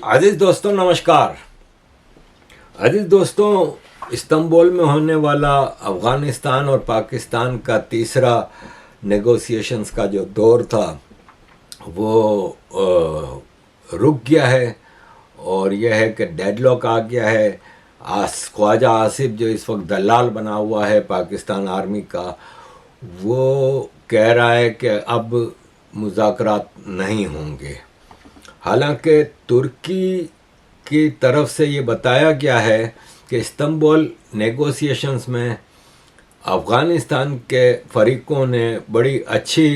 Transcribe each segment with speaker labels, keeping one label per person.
Speaker 1: عزیز دوستوں نمسکار. عزیز دوستوں، استنبول میں ہونے والا افغانستان اور پاکستان کا تیسرا نیگوسیشنز کا جو دور تھا وہ رک گیا ہے، اور یہ ہے کہ ڈیڈ لاک آ گیا ہے. خواجہ آصف جو اس وقت دلال بنا ہوا ہے پاکستان آرمی کا، وہ کہہ رہا ہے کہ اب مذاکرات نہیں ہوں گے. حالانکہ ترکی کی طرف سے یہ بتایا گیا ہے کہ استنبول نیگوسیشنز میں افغانستان کے فریقوں نے بڑی اچھی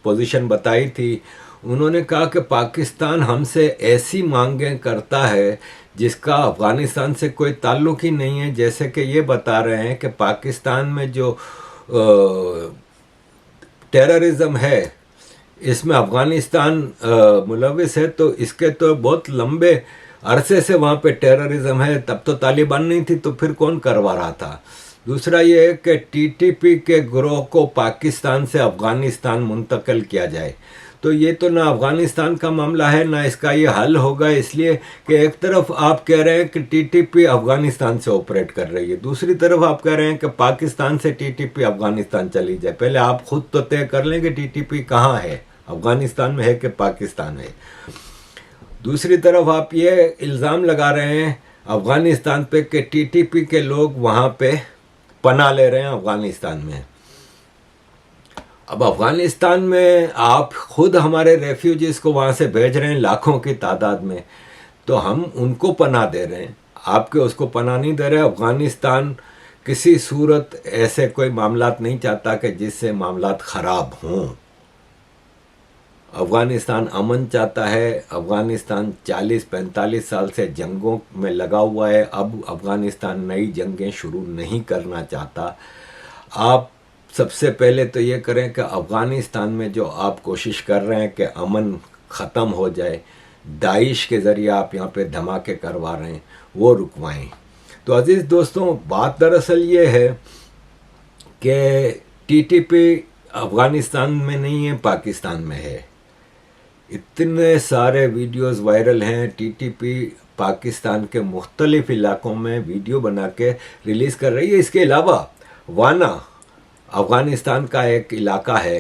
Speaker 1: پوزیشن بتائی تھی. انہوں نے کہا کہ پاکستان ہم سے ایسی مانگیں کرتا ہے جس کا افغانستان سے کوئی تعلق ہی نہیں ہے. جیسے کہ یہ بتا رہے ہیں کہ پاکستان میں جو ٹیررزم ہے اس میں افغانستان ملوث ہے، تو اس کے تو بہت لمبے عرصے سے وہاں پہ ٹیررزم ہے. تب تو طالبان نہیں تھی، تو پھر کون کروا رہا تھا؟ دوسرا یہ ہے کہ ٹی ٹی پی کے گروہ کو پاکستان سے افغانستان منتقل کیا جائے. تو یہ تو نہ افغانستان کا معاملہ ہے نہ اس کا یہ حل ہوگا، اس لیے کہ ایک طرف آپ کہہ رہے ہیں کہ ٹی ٹی پی افغانستان سے آپریٹ کر رہی ہے، دوسری طرف آپ کہہ رہے ہیں کہ پاکستان سے ٹی ٹی پی افغانستان چلی جائے. پہلے آپ خود تو طے کر لیں کہ ٹی ٹی پی کہاں ہے، افغانستان میں ہے کہ پاکستان ہے. دوسری طرف آپ یہ الزام لگا رہے ہیں افغانستان پہ کہ ٹی ٹی پی کے لوگ وہاں پہ پناہ لے رہے ہیں افغانستان میں. اب افغانستان میں آپ خود ہمارے ریفیوجیز کو وہاں سے بھیج رہے ہیں لاکھوں کی تعداد میں، تو ہم ان کو پناہ دے رہے ہیں، آپ کے اس کو پناہ نہیں دے رہے. افغانستان کسی صورت ایسے کوئی معاملات نہیں چاہتا کہ جس سے معاملات خراب ہوں. افغانستان امن چاہتا ہے. افغانستان 40-45 سال سے جنگوں میں لگا ہوا ہے. اب افغانستان نئی جنگیں شروع نہیں کرنا چاہتا. آپ سب سے پہلے تو یہ کریں کہ افغانستان میں جو آپ کوشش کر رہے ہیں کہ امن ختم ہو جائے، داعش کے ذریعے آپ یہاں پہ دھماکے کروا رہے ہیں، وہ رکوائیں. تو عزیز دوستوں، بات دراصل یہ ہے کہ ٹی ٹی پی افغانستان میں نہیں ہے، پاکستان میں ہے. اتنے سارے ویڈیوز وائرل ہیں. ٹی ٹی پی پاکستان کے مختلف علاقوں میں ویڈیو بنا کے ریلیز کر رہی ہے. اس کے علاوہ وانا افغانستان کا ایک علاقہ ہے،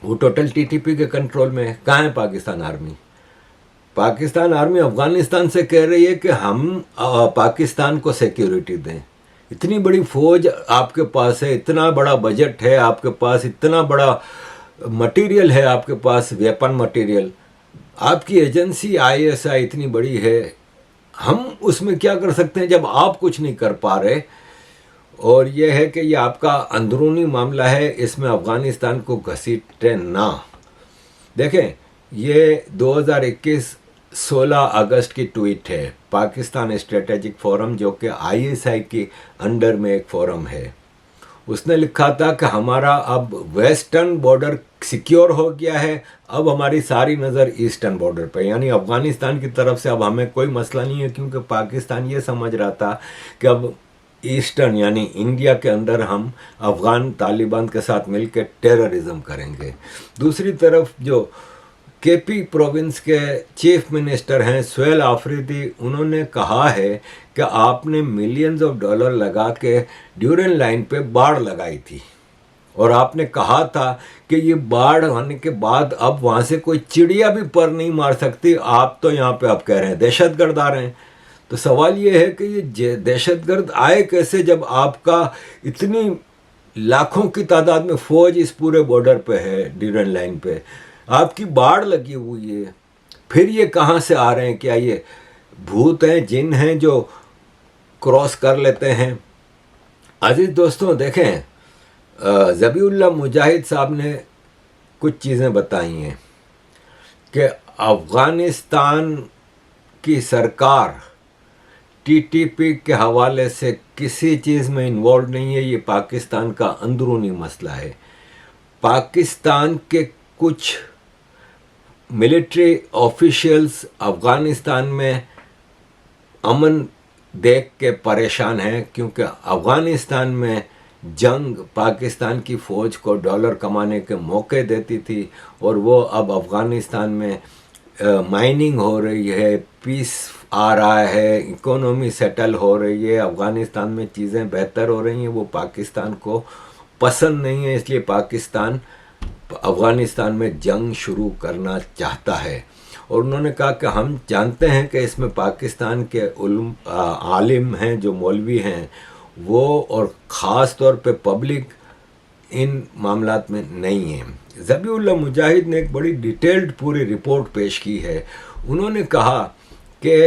Speaker 1: وہ ٹوٹل ٹی ٹی پی کے کنٹرول میں ہے. کہاں ہے پاکستان آرمی؟ پاکستان آرمی افغانستان سے کہہ رہی ہے کہ ہم پاکستان کو سیکیورٹی دیں. اتنی بڑی فوج آپ کے پاس ہے، اتنا بڑا بجٹ ہے آپ کے پاس، اتنا بڑا مٹیریل ہے آپ کے پاس، ویپن مٹیریل. آپ کی ایجنسی آئی ایس آئی اتنی بڑی ہے، ہم اس میں کیا کر سکتے ہیں جب آپ کچھ نہیں کر پا رہے؟ اور یہ ہے کہ یہ آپ کا اندرونی معاملہ ہے، اس میں افغانستان کو گھسیٹیں نہ. دیکھیں، یہ 2021 16 اگست کی ٹویٹ ہے. پاکستان اسٹریٹجک فورم جو کہ آئی ایس آئی کی انڈر میں ایک فورم ہے، اس نے لکھا تھا کہ ہمارا اب ویسٹرن بارڈر سیکیور ہو گیا ہے، اب ہماری ساری نظر ایسٹرن بارڈر پہ، یعنی افغانستان کی طرف سے اب ہمیں کوئی مسئلہ نہیں ہے، کیونکہ پاکستان یہ سمجھ رہا تھا کہ اب ایسٹرن یعنی انڈیا کے اندر ہم افغان طالبان کے ساتھ مل کے ٹیررزم کریں گے. دوسری طرف جو کے پی پروونس کے چیف منسٹر ہیں سہیل آفریدی، انہوں نے کہا ہے کہ آپ نے ملینز آف ڈالر لگا کے ڈیورن لائن پہ باڑ لگائی تھی، اور آپ نے کہا تھا کہ یہ باڑ آنے کے بعد اب وہاں سے کوئی چڑیا بھی پر نہیں مار سکتی. آپ تو یہاں پہ اب کہہ رہے ہیں دہشت گرد آ رہے ہیں. تو سوال یہ ہے کہ یہ دہشت گرد آئے کیسے جب آپ کا اتنی لاکھوں کی تعداد میں فوج اس پورے بارڈر پہ ہے، ڈیورن لائن پہ آپ کی باڑ لگی ہوئی ہے؟ پھر یہ کہاں سے آ رہے ہیں؟ کیا یہ بھوت ہیں، جن ہیں جو کراس کر لیتے ہیں؟ عزیز دوستوں، دیکھیں، ذبیح اللہ مجاہد صاحب نے کچھ چیزیں بتائی ہیں کہ افغانستان کی سرکار ٹی ٹی پی کے حوالے سے کسی چیز میں انوالو نہیں ہے، یہ پاکستان کا اندرونی مسئلہ ہے. پاکستان کے کچھ ملٹری آفیشیلز افغانستان میں امن دیکھ کے پریشان ہیں، کیونکہ افغانستان میں جنگ پاکستان کی فوج کو ڈالر کمانے کے موقع دیتی تھی، اور وہ اب افغانستان میں مائننگ ہو رہی ہے، پیس آ رہا ہے، اکانومی سیٹل ہو رہی ہے، افغانستان میں چیزیں بہتر ہو رہی ہیں، وہ پاکستان کو پسند نہیں ہے، اس لیے پاکستان افغانستان میں جنگ شروع کرنا چاہتا ہے۔ اور انہوں نے کہا کہ ہم جانتے ہیں کہ اس میں پاکستان کے عالم ہیں، جو مولوی ہیں وہ، اور خاص طور پہ پبلک ان معاملات میں نہیں ہیں۔ ذبیح اللہ مجاہد نے ایک بڑی ڈیٹیلڈ پوری رپورٹ پیش کی ہے۔ انہوں نے کہا کہ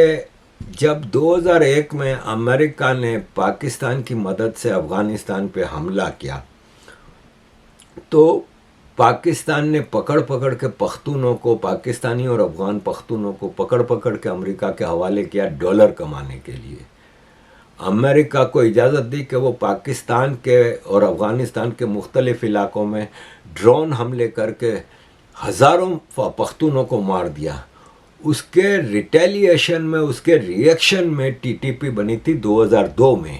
Speaker 1: جب 2001 میں امریکہ نے پاکستان کی مدد سے افغانستان پہ حملہ کیا تو پاکستان نے پکڑ پکڑ کے پختونوں کو، پاکستانی اور افغان پختونوں کو پکڑ پکڑ کے امریکہ کے حوالے کیا ڈالر کمانے کے لیے۔ امریکہ کو اجازت دی کہ وہ پاکستان کے اور افغانستان کے مختلف علاقوں میں ڈرون حملے کر کے ہزاروں پختونوں کو مار دیا۔ اس کے ریٹیلیشن میں، اس کے ریئیکشن میں ٹی ٹی پی بنی تھی 2002 میں۔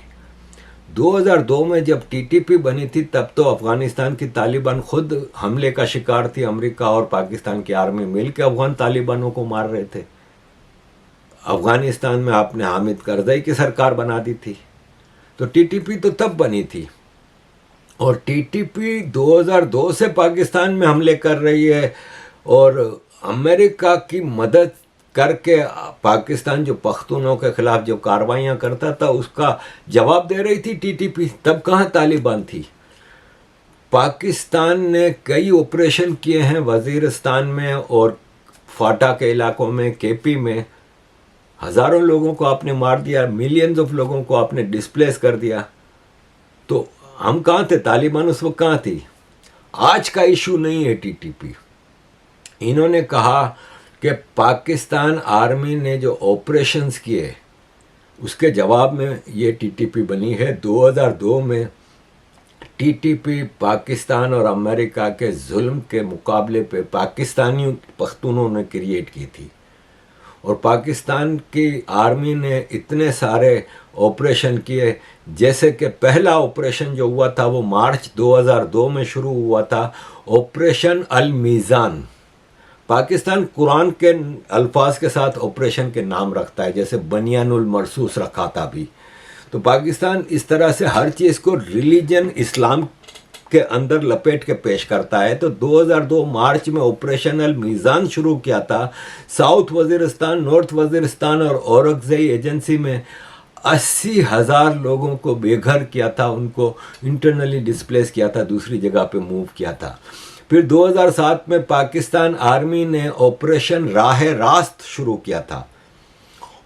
Speaker 1: 2002 میں جب ٹی ٹی پی بنی تھی تب تو افغانستان کی طالبان خود حملے کا شکار تھی، امریکہ اور پاکستان کی آرمی مل کے افغان طالبانوں کو مار رہے تھے۔ افغانستان میں آپ نے حامد کرزئی کی سرکار بنا دی تھی، تو ٹی ٹی پی تو تب بنی تھی، اور ٹی ٹی پی 2002 سے پاکستان میں حملے کر رہی ہے، اور امریکہ کی مدد کر کے پاکستان جو پختونوں کے خلاف جو کارروائیاں کرتا تھا اس کا جواب دے رہی تھی ٹی ٹی پی۔ تب کہاں طالبان تھی؟ پاکستان نے کئی آپریشن کیے ہیں وزیرستان میں اور فاٹا کے علاقوں میں، کے پی میں، ہزاروں لوگوں کو آپ نے مار دیا، ملینز آف لوگوں کو آپ نے ڈسپلیس کر دیا۔ تو ہم کہاں تھے؟ طالبان اس وقت کہاں تھی؟ آج کا ایشو نہیں ہے ٹی ٹی پی۔ انہوں نے کہا کہ پاکستان آرمی نے جو آپریشنز کیے اس کے جواب میں یہ ٹی ٹی پی بنی ہے۔ 2002 میں ٹی ٹی پی پاکستان اور امریکہ کے ظلم کے مقابلے پہ پاکستانی پختونوں نے کریٹ کی تھی، اور پاکستان کی آرمی نے اتنے سارے آپریشن کیے، جیسے کہ پہلا آپریشن جو ہوا تھا وہ مارچ 2002 میں شروع ہوا تھا، آپریشن المیزان۔ پاکستان قرآن کے الفاظ کے ساتھ آپریشن کے نام رکھتا ہے، جیسے بنیان المرصوص رکھا تھا ابھی۔ تو پاکستان اس طرح سے ہر چیز کو ریلیجن اسلام کے اندر لپیٹ کے پیش کرتا ہے۔ تو 2002 مارچ میں آپریشن المیزان شروع کیا تھا۔ ساؤتھ وزیرستان، نارتھ وزیرستان اور اورکزئی ایجنسی میں 80,000 لوگوں کو بے گھر کیا تھا، ان کو انٹرنلی ڈسپلیس کیا تھا، دوسری جگہ پہ موو کیا تھا۔ پھر 2007 میں پاکستان آرمی نے آپریشن راہ راست شروع کیا تھا،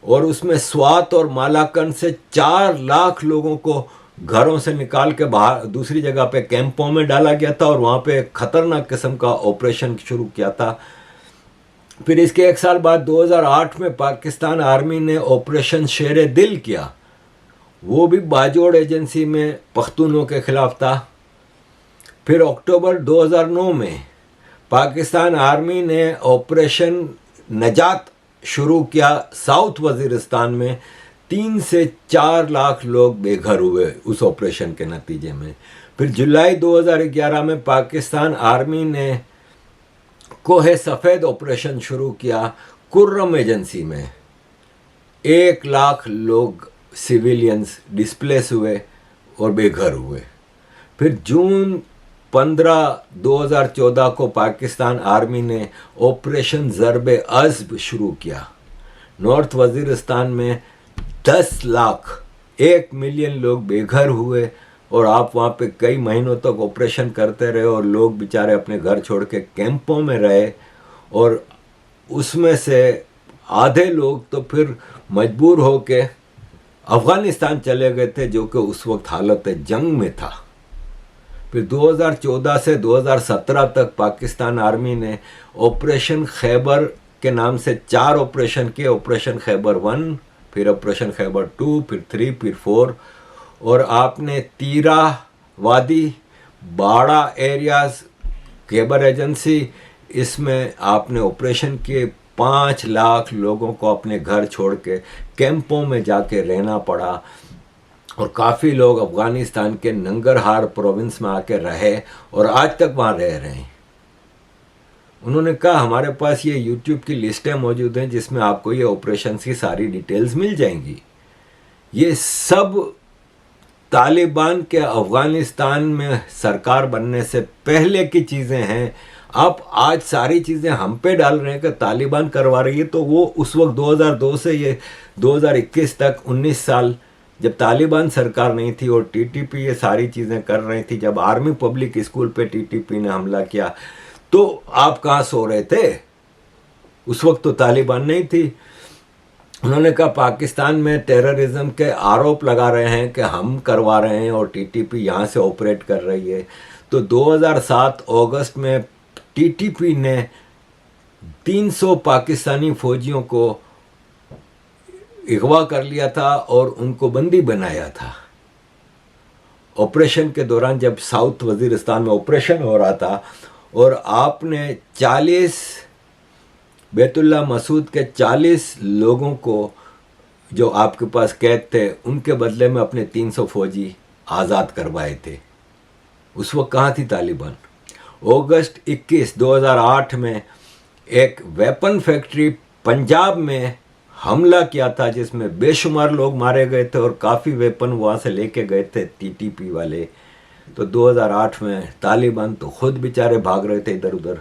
Speaker 1: اور اس میں سوات اور مالاکنڈ سے 4 لاکھ لوگوں کو گھروں سے نکال کے باہر دوسری جگہ پہ کیمپوں میں ڈالا گیا تھا، اور وہاں پہ ایک خطرناک قسم کا آپریشن شروع کیا تھا۔ پھر اس کے 1 سال بعد 2008 میں پاکستان آرمی نے آپریشن شیر دل کیا، وہ بھی باجوڑ ایجنسی میں پختونوں کے خلاف تھا۔ پھر اکتوبر 2009 میں پاکستان آرمی نے آپریشن نجات شروع کیا ساؤتھ وزیرستان میں، 3 سے 4 لاکھ لوگ بے گھر ہوئے اس آپریشن کے نتیجے میں۔ پھر جولائی 2011 میں پاکستان آرمی نے کوہ سفید آپریشن شروع کیا کرم ایجنسی میں، 1 لاکھ لوگ سویلینز ڈسپلیس ہوئے اور بے گھر ہوئے۔ پھر جون 15 2014 کو پاکستان آرمی نے آپریشن ضرب عضب شروع کیا، نارتھ وزیرستان میں 10 لاکھ 1 ملین لوگ بے گھر ہوئے، اور آپ وہاں پہ کئی مہینوں تک آپریشن کرتے رہے، اور لوگ بیچارے اپنے گھر چھوڑ کے کیمپوں میں رہے، اور اس میں سے آدھے لوگ تو پھر مجبور ہو کے افغانستان چلے گئے تھے، جو کہ اس وقت حالت جنگ میں تھا۔ پھر 2014 سے 2017 تک پاکستان آرمی نے آپریشن خیبر کے نام سے 4 آپریشن کیے، آپریشن خیبر 1، پھر آپریشن خیبر 2، پھر 3، پھر 4، اور آپ نے تیرا وادی، باڑہ ایریاز، خیبر ایجنسی، اس میں آپ نے آپریشن کیے۔ 5 لاکھ لوگوں کو اپنے گھر چھوڑ کے کیمپوں میں جا کے رہنا پڑا، اور کافی لوگ افغانستان کے ننگرہار پروونس میں آ کے رہے، اور آج تک وہاں رہ رہے ہیں۔ انہوں نے کہا ہمارے پاس یہ یوٹیوب کی لسٹیں موجود ہیں جس میں آپ کو یہ آپریشنز کی ساری ڈیٹیلز مل جائیں گی. یہ سب طالبان کے افغانستان میں سرکار بننے سے پہلے کی چیزیں ہیں. آپ آج ساری چیزیں ہم پہ ڈال رہے ہیں کہ طالبان کروا رہی ہے، تو وہ اس وقت 2002 سے یہ 2021 تک 19 سال جب طالبان سرکار نہیں تھی اور ٹی ٹی پی یہ ساری چیزیں کر رہی تھی، جب آرمی پبلک اسکول پہ ٹی ٹی پی نے حملہ کیا تو آپ کہاں سو رہے تھے؟ اس وقت تو طالبان نہیں تھی. انہوں نے کہا پاکستان میں ٹیررزم کے آروپ لگا رہے ہیں کہ ہم کروا رہے ہیں اور ٹی ٹی پی یہاں سے آپریٹ کر رہی ہے. تو 2007 اگست میں ٹی ٹی پی نے 300 پاکستانی فوجیوں کو اغوا کر لیا تھا اور ان کو بندی بنایا تھا. آپریشن کے دوران جب ساؤتھ وزیرستان میں آپریشن ہو رہا تھا اور آپ نے 40 بیت اللہ مسعود کے 40 لوگوں کو جو آپ کے پاس قید تھے ان کے بدلے میں اپنے 300 فوجی آزاد کروائے تھے. اس وقت کہاں تھی طالبان؟ اگست 21 2008 میں ایک ویپن فیکٹری پنجاب میں حملہ کیا تھا جس میں بے شمار لوگ مارے گئے تھے اور کافی ویپن وہاں سے لے کے گئے تھے ٹی ٹی پی والے. تو 2008 میں طالبان تو خود بیچارے بھاگ رہے تھے ادھر ادھر.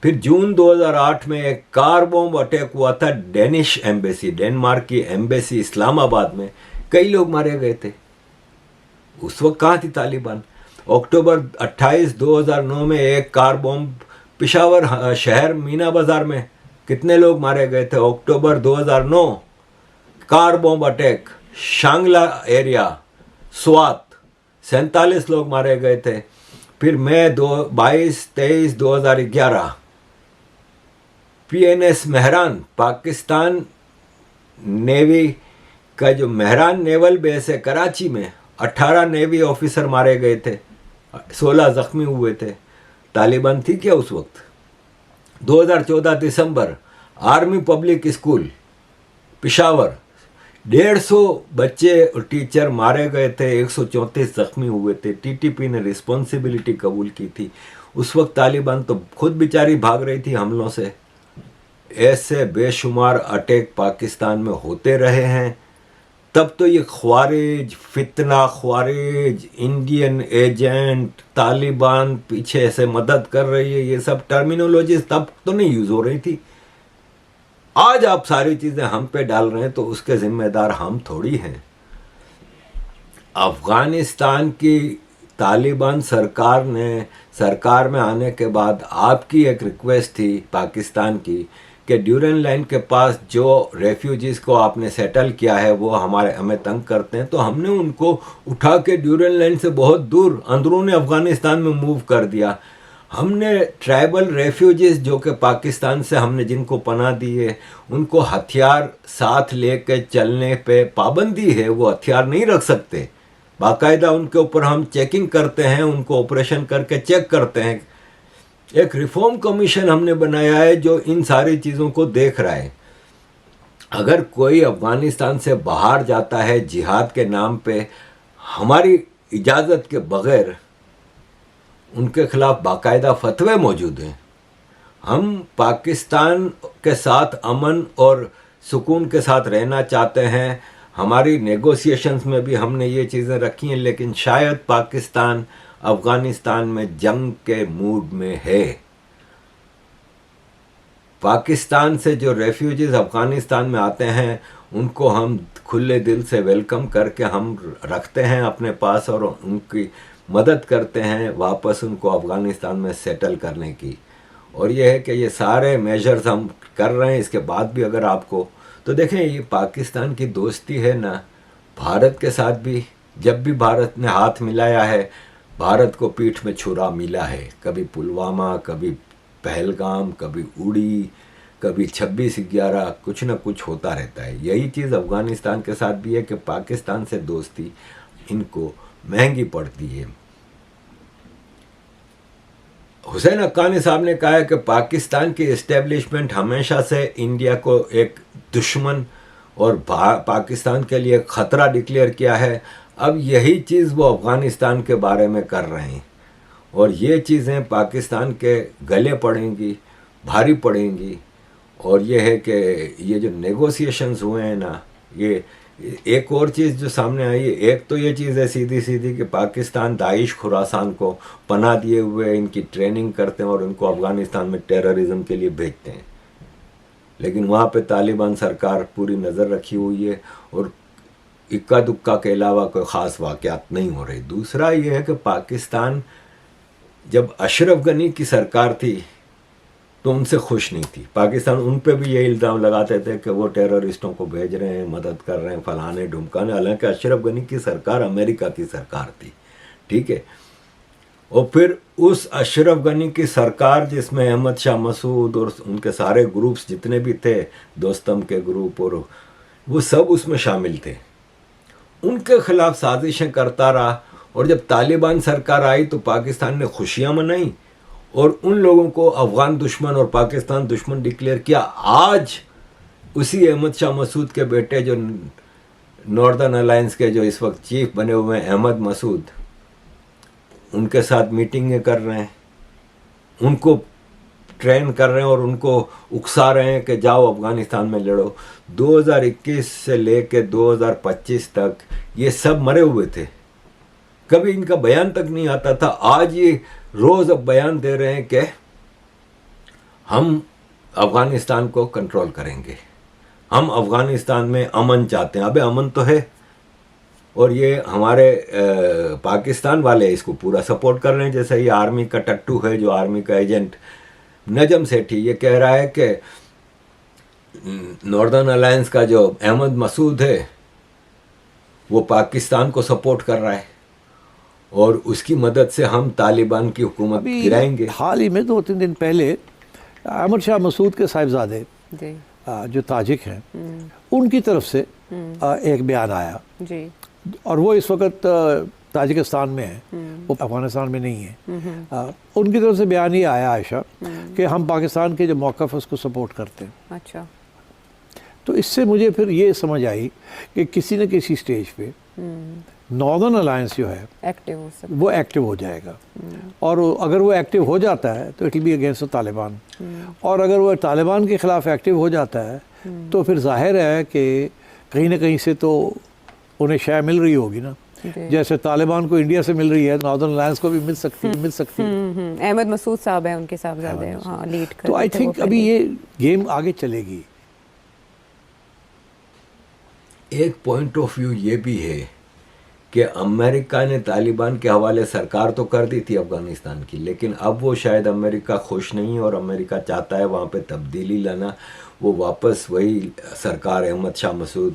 Speaker 1: پھر جون 2008 میں ایک کار بومب اٹیک ہوا تھا ڈینش ایمبیسی، ڈنمارک کی ایمبیسی اسلام آباد میں، کئی لوگ مارے گئے تھے. اس وقت کہاں تھی طالبان؟ اکتوبر 28 2009 میں ایک کار بومب پشاور شہر مینا بازار میں، کتنے لوگ مارے گئے تھے؟ October 2009 car bomb attack Shangla area Swat, 47 لوگ مارے گئے تھے. پھر May 22-23 2011 P N S Mehran, Pakistan navy کا جو مہران نیول بیس ہے کراچی میں، 18 نیوی آفیسر مارے گئے تھے، 16 زخمی ہوئے تھے. طالبان تھی کیا اس وقت؟ 2014 دسمبر آرمی پبلک اسکول پشاور، 150 بچے اور ٹیچر مارے گئے تھے، 134 زخمی ہوئے تھے. ٹی ٹی پی نے رسپانسبلٹی قبول کی تھی. اس وقت طالبان تو خود بیچاری بھاگ رہی تھی حملوں سے. ایسے بے شمار اٹیک پاکستان میں ہوتے رہے ہیں. تب تو یہ خوارج، فتنہ خوارج، انڈین ایجنٹ، طالبان پیچھے سے مدد کر رہی ہے، یہ سب ٹرمینولوجیز تب تو نہیں یوز ہو رہی تھی. آج آپ ساری چیزیں ہم پہ ڈال رہے ہیں تو اس کے ذمہ دار ہم تھوڑی ہیں. افغانستان کی طالبان سرکار میں آنے کے بعد آپ کی ایک ریکویسٹ تھی پاکستان کی کہ ڈیورن لائن کے پاس جو ریفیوجیز کو آپ نے سیٹل کیا ہے وہ ہمیں تنگ کرتے ہیں، تو ہم نے ان کو اٹھا کے ڈیورن لائن سے بہت دور اندرون افغانستان میں موو کر دیا. ہم نے ٹرائبل ریفیوجیز جو کہ پاکستان سے ہم نے جن کو پناہ دی ہے ان کو ہتھیار ساتھ لے کے چلنے پہ پابندی ہے، وہ ہتھیار نہیں رکھ سکتے. باقاعدہ ان کے اوپر ہم چیکنگ کرتے ہیں، ان کو آپریشن کر کے چیک کرتے ہیں. ایک ریفارم کمیشن ہم نے بنایا ہے جو ان ساری چیزوں کو دیکھ رہا ہے. اگر کوئی افغانستان سے باہر جاتا ہے جہاد کے نام پہ ہماری اجازت کے بغیر، ان کے خلاف باقاعدہ فتوے موجود ہیں. ہم پاکستان کے ساتھ امن اور سکون کے ساتھ رہنا چاہتے ہیں. ہماری نیگوسیشنز میں بھی ہم نے یہ چیزیں رکھی ہیں، لیکن شاید پاکستان افغانستان میں جنگ کے موڈ میں ہے. پاکستان سے جو ریفیوجیز افغانستان میں آتے ہیں ان کو ہم کھلے دل سے ویلکم کر کے ہم رکھتے ہیں اپنے پاس اور ان کی مدد کرتے ہیں واپس ان کو افغانستان میں سیٹل کرنے کی. اور یہ ہے کہ یہ سارے میجرز ہم کر رہے ہیں. اس کے بعد بھی اگر آپ کو تو دیکھیں یہ پاکستان کی دوستی ہے نا بھارت کے ساتھ بھی، جب بھی بھارت نے ہاتھ ملایا ہے بھارت کو پیٹھ میں چھرا ملا ہے. کبھی پلوامہ، کبھی پہلگام، کبھی اڑی، کبھی 26/11، کچھ نہ کچھ ہوتا رہتا ہے. یہی چیز افغانستان کے ساتھ بھی ہے کہ پاکستان سے دوستی ان کو مہنگی پڑتی ہے. حسین حقانی صاحب نے کہا ہے کہ پاکستان کی اسٹیبلشمنٹ ہمیشہ سے انڈیا کو ایک دشمن اور پاکستان کے لیے خطرہ ڈکلیئر کیا ہے. اب یہی چیز وہ افغانستان کے بارے میں کر رہے ہیں اور یہ چیزیں پاکستان کے گلے پڑیں گی. بھاری پڑیں گی. اور یہ ہے کہ یہ جو نیگوسیشنز ہوئے ہیں نا, یہ ایک اور چیز جو سامنے آئی ہے, ایک تو یہ چیز ہے سیدھی سیدھی کہ پاکستان داعش خراسان کو پناہ دیے ہوئے ان کی ٹریننگ کرتے ہیں اور ان کو افغانستان میں ٹیررزم کے لیے بھیجتے ہیں, لیکن وہاں پہ طالبان سرکار پوری نظر رکھی ہوئی ہے اور اکا دکا کے علاوہ کوئی خاص واقعات نہیں ہو رہے. دوسرا یہ ہے کہ پاکستان جب اشرف غنی کی سرکار تھی تو ان سے خوش نہیں تھی. پاکستان ان پہ بھی یہ الزام لگاتے تھے کہ وہ ٹیررسٹوں کو بھیج رہے ہیں, مدد کر رہے ہیں, فلانے ڈھمکانے, حالانکہ اشرف غنی کی سرکار امریکہ کی سرکار تھی. ٹھیک ہے. اور پھر اس اشرف غنی کی سرکار جس میں احمد شاہ مسعود اور ان کے سارے گروپس جتنے بھی تھے, دوستم کے گروپ اور وہ سب اس میں شامل تھے, ان کے خلاف سازشیں کرتا رہا. اور جب طالبان سرکار آئی تو پاکستان نے خوشیاں منائیں اور ان لوگوں کو افغان دشمن اور پاکستان دشمن ڈکلیئر کیا. آج اسی احمد شاہ مسعود کے بیٹے جو ناردرن الائنس کے جو اس وقت چیف بنے ہوئے ہیں احمد مسعود, ان کے ساتھ میٹنگیں کر رہے ہیں, ان کو ٹرین کر رہے ہیں اور ان کو اکسا رہے ہیں کہ جاؤ افغانستان میں لڑو. 2021 سے لے کے 2025 تک یہ سب مرے ہوئے تھے, کبھی ان کا بیان تک نہیں آتا تھا. آج یہ روز اب بیان دے رہے ہیں کہ ہم افغانستان کو کنٹرول کریں گے, ہم افغانستان میں امن چاہتے ہیں. ابے امن تو ہے, اور یہ ہمارے پاکستان والے اس کو پورا سپورٹ کر رہے ہیں. جیسے یہ آرمی کا ٹٹو ہے, جو آرمی کا ایجنٹ نجم سیٹھی, یہ کہہ رہا ہے کہ ناردرن الائنس کا جو احمد مسعود ہے وہ پاکستان کو سپورٹ کر رہا ہے اور اس کی مدد سے ہم طالبان کی حکومت گرائیں گے.
Speaker 2: حال ہی میں 2-3 دن پہلے احمد شاہ مسعود کے صاحبزادے جو تاجک ہیں ان کی طرف سے ایک بیان آیا, اور وہ اس وقت تاجکستان میں ہیں, وہ افغانستان میں نہیں ہیں. ان کی طرف سے بیان یہ آیا عائشہ کہ ہم پاکستان کے جو موقف ہے اس کو سپورٹ کرتے ہیں.
Speaker 3: اچھا.
Speaker 2: تو اس سے مجھے پھر یہ سمجھ آئی کہ کسی نہ کسی سٹیج پہ ناردرن الائنس جو ہے وہ ایکٹیو ہو جائے گا, اور اگر وہ ایکٹیو ہو جاتا ہے تو it will be against Taliban, اور اگر وہ طالبان کے خلاف ایکٹیو ہو جاتا ہے تو پھر ظاہر ہے کہ کہیں نہ کہیں سے تو انہیں شے مل رہی ہوگی نا, جیسے طالبان کو انڈیا سے مل رہی ہے ناردرن الائنس کو بھی مل سکتی ہے.
Speaker 3: احمد مسعود صاحب ہیں ان کے صاحبزادے, ہاں لیڈ کرتے.
Speaker 2: تو آئی تھنک ابھی یہ گیم آگے چلے گی.
Speaker 1: ایک پوائنٹ آف ویو یہ بھی ہے کہ امریکہ نے طالبان کے حوالے سرکار تو کر دی تھی افغانستان کی, لیکن اب وہ شاید امریکہ خوش نہیں ہے اور امریکہ چاہتا ہے وہاں پہ تبدیلی لانا. وہ واپس وہی سرکار احمد شاہ مسعود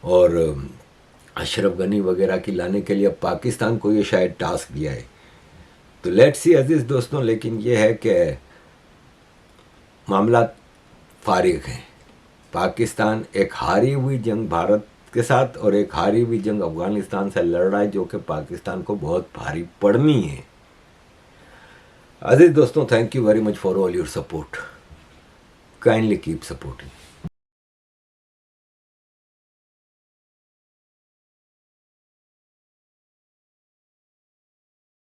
Speaker 1: اور اشرف غنی وغیرہ کی لانے کے لیے اب پاکستان کو یہ شاید ٹاسک دیا ہے. تو لیٹ سی عزیز دوستوں, لیکن یہ ہے کہ معاملات فارغ ہیں. پاکستان ایک ہاری ہوئی جنگ بھارت کے ساتھ اور ایک ہاری ہوئی جنگ افغانستان سے لڑ رہا ہے, جو کہ پاکستان کو بہت بھاری پڑنی ہے. عزیز دوستوں, thank you very much for all your support. Kindly keep supporting.